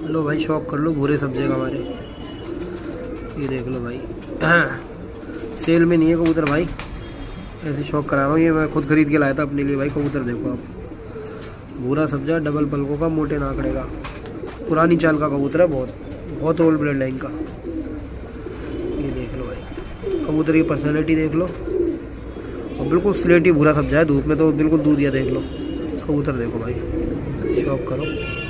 लो भाई शौक कर लो भूरे सब्जे का हमारे। ये देख लो भाई, सेल में नहीं है कबूतर भाई, ऐसे शौक करा रहा हूँ। ये मैं खुद खरीद के लाया था अपने लिए भाई। कबूतर देखो आप, भूरा सब्जा, डबल पलकों का, मोटे नाकड़े का, पुरानी चाल का कबूतर है, बहुत बहुत ओल्ड ब्लड लाइन का। ये देख लो भाई, कबूतर की पर्सनैलिटी देख लो, और बिल्कुल स्लेटी भूरा सब्जा है, धूप में तो बिल्कुल दूध दिया। देख लो कबूतर देखो भाई, शौक करो।